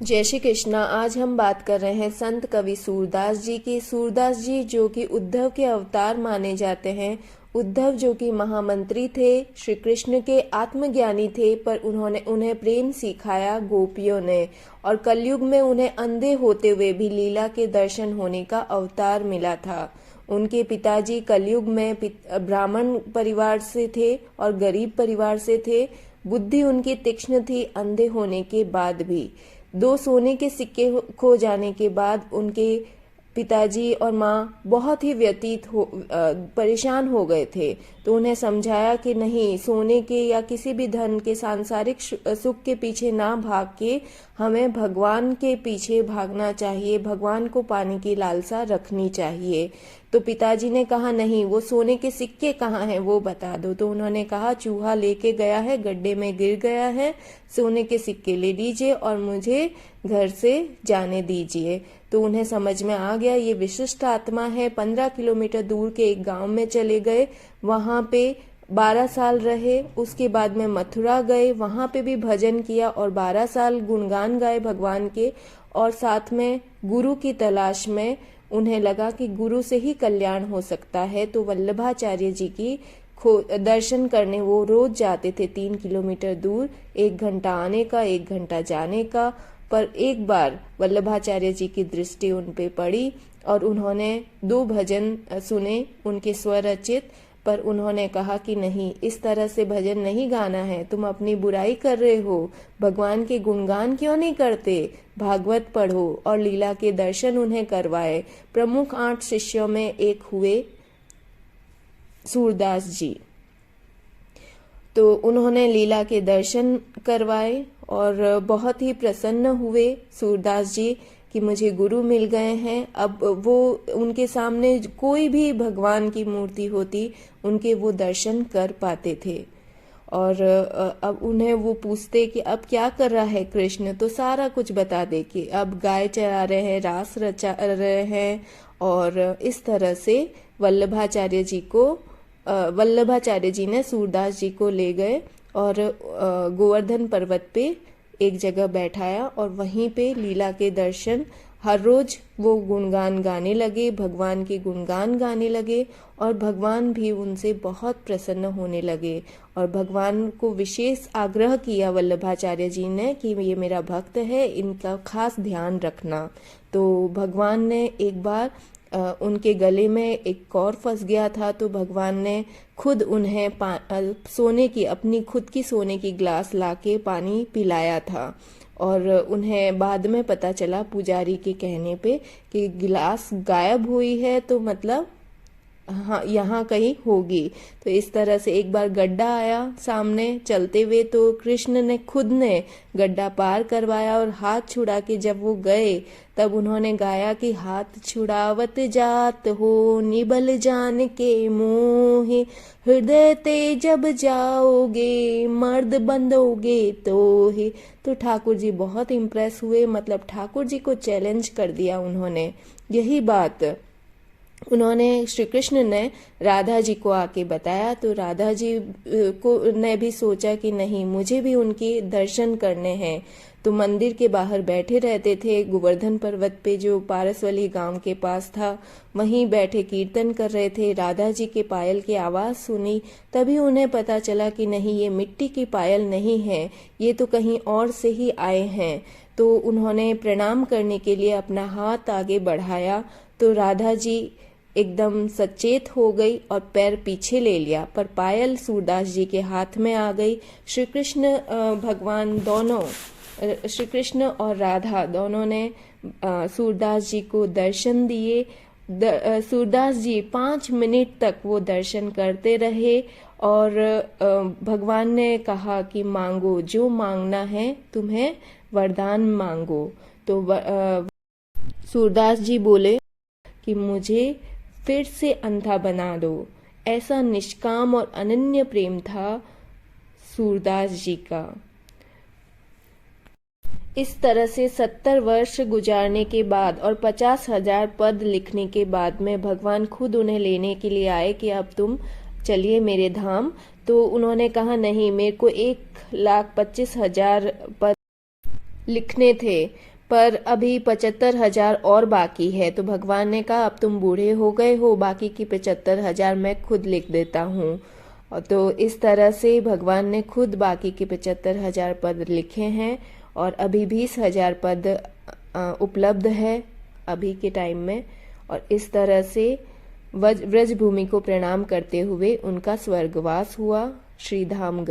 जय श्री कृष्णा। आज हम बात कर रहे हैं संत कवि सूरदास जी की। सूरदास जी जो कि उद्धव के अवतार माने जाते हैं। उद्धव जो कि महामंत्री थे, श्री कृष्ण के आत्मज्ञानी थे, पर उन्हें प्रेम सिखाया गोपियों ने, और कलयुग में उन्हें अंधे होते हुए भी लीला के दर्शन होने का अवतार मिला था। उनके पिताजी कलयुग में ब्राह्मण परिवार से थे और गरीब परिवार से थे। बुद्धि उनकी तीक्ष्ण थी अंधे होने के बाद भी। दो सोने के सिक्के खो जाने के बाद उनके पिताजी और माँ बहुत ही परेशान हो गए थे। तो उन्हें समझाया कि नहीं, सोने के या किसी भी धन के सांसारिक सुख के पीछे ना भाग के हमें भगवान के पीछे भागना चाहिए, भगवान को पाने की लालसा रखनी चाहिए। तो पिताजी ने कहा नहीं, वो सोने के सिक्के कहाँ हैं वो बता दो। तो उन्होंने कहा चूहा लेके गया है, गड्ढे में गिर गया है, सोने के सिक्के ले लीजिए और मुझे घर से जाने दीजिए। तो उन्हें समझ में आ गया ये विशिष्ट आत्मा है। 15 किलोमीटर दूर के एक गांव में चले गए, वहां पे 12 साल रहे। उसके बाद में मथुरा गए, वहां पे भी भजन किया और 12 साल गुणगान गाए भगवान के। और साथ में गुरु की तलाश में उन्हें लगा कि गुरु से ही कल्याण हो सकता है। तो वल्लभाचार्य जी की दर्शन करने वो रोज जाते थे, 3 किलोमीटर दूर, 1 घंटा आने का 1 घंटा जाने का। पर एक बार वल्लभाचार्य जी की दृष्टि उन पे पड़ी और उन्होंने 2 भजन सुने उनके स्वरचित। पर उन्होंने कहा कि नहीं, इस तरह से भजन नहीं गाना है, तुम अपनी बुराई कर रहे हो, भगवान के गुणगान क्यों नहीं करते, भागवत पढ़ो। और लीला के दर्शन उन्हें करवाए। प्रमुख 8 शिष्यों में एक हुए सूरदास जी। तो उन्होंने लीला के दर्शन करवाए और बहुत ही प्रसन्न हुए सूरदास जी कि मुझे गुरु मिल गए हैं। अब वो उनके सामने कोई भी भगवान की मूर्ति होती, उनके वो दर्शन कर पाते थे। और अब उन्हें वो पूछते कि अब क्या कर रहा है कृष्ण, तो सारा कुछ बता दे कि अब गाय चरा रहे हैं, रास रचा रहे हैं। और इस तरह से वल्लभाचार्य जी ने सूरदास जी को ले गए और गोवर्धन पर्वत पे एक जगह बैठाया और वहीं पे लीला के दर्शन हर रोज वो गुणगान गाने लगे, भगवान के गुणगान गाने लगे। और भगवान भी उनसे बहुत प्रसन्न होने लगे और भगवान को विशेष आग्रह किया वल्लभाचार्य जी ने कि ये मेरा भक्त है, इनका खास ध्यान रखना। तो भगवान ने एक बार उनके गले में एक कौर फंस गया था, तो भगवान ने खुद उन्हें अपनी खुद की सोने की गिलास लाके पानी पिलाया था। और उन्हें बाद में पता चला पुजारी के कहने पे कि गिलास गायब हुई है, तो मतलब हाँ यहाँ कहीं होगी। तो इस तरह से एक बार गड्ढा आया सामने चलते हुए, तो कृष्ण ने खुद ने गड्ढा पार करवाया और हाथ छुड़ा के जब वो गए तब उन्होंने गाया कि हाथ छुड़ावत जात हो, निबल जान के मोहे, हृदय ते जब जाओगे, मर्द बंदोगे तो ही। तो ठाकुर जी बहुत इम्प्रेस हुए, मतलब ठाकुर जी को चैलेंज कर दिया उन्होंने। यही बात उन्होंने श्री कृष्ण ने राधा जी को आके बताया। तो राधा जी को ने भी सोचा कि नहीं, मुझे भी उनके दर्शन करने हैं। तो मंदिर के बाहर बैठे रहते थे, गोवर्धन पर्वत पे जो पारसवली गांव के पास था, वहीं बैठे कीर्तन कर रहे थे। राधा जी के पायल की आवाज सुनी, तभी उन्हें पता चला कि नहीं, ये मिट्टी की पायल नहीं है, ये तो कहीं और से ही आए हैं। तो उन्होंने प्रणाम करने के लिए अपना हाथ आगे बढ़ाया, तो राधा जी एकदम सचेत हो गई और पैर पीछे ले लिया, पर पायल सूरदास जी के हाथ में आ गई। श्री कृष्ण भगवान दोनों, श्री कृष्ण और राधा दोनों ने सूरदास जी को दर्शन दिए। सूरदास जी 5 मिनट तक वो दर्शन करते रहे और भगवान ने कहा कि मांगो, जो मांगना है तुम्हें वरदान मांगो। तो सूरदास जी बोले कि मुझे फिर से अंधा बना दो। ऐसा निष्काम और अनन्य प्रेम था सूरदास जी का। इस तरह से 70 वर्ष गुजारने के बाद और 50,000 पद लिखने के बाद में भगवान खुद उन्हें लेने के लिए आए कि अब तुम चलिए मेरे धाम। तो उन्होंने कहा नहीं, मेरे को 1,25,000 पद लिखने थे, पर अभी 75,000 और बाकी है। तो भगवान ने कहा अब तुम बूढ़े हो गए हो, बाकी की 75,000 मैं खुद लिख देता हूँ। तो इस तरह से भगवान ने खुद बाकी के 75,000 पद लिखे हैं और अभी 20,000 पद उपलब्ध है अभी के टाइम में। और इस तरह से व्रज भूमि को प्रणाम करते हुए उनका स्वर्गवास हुआ, श्री धाम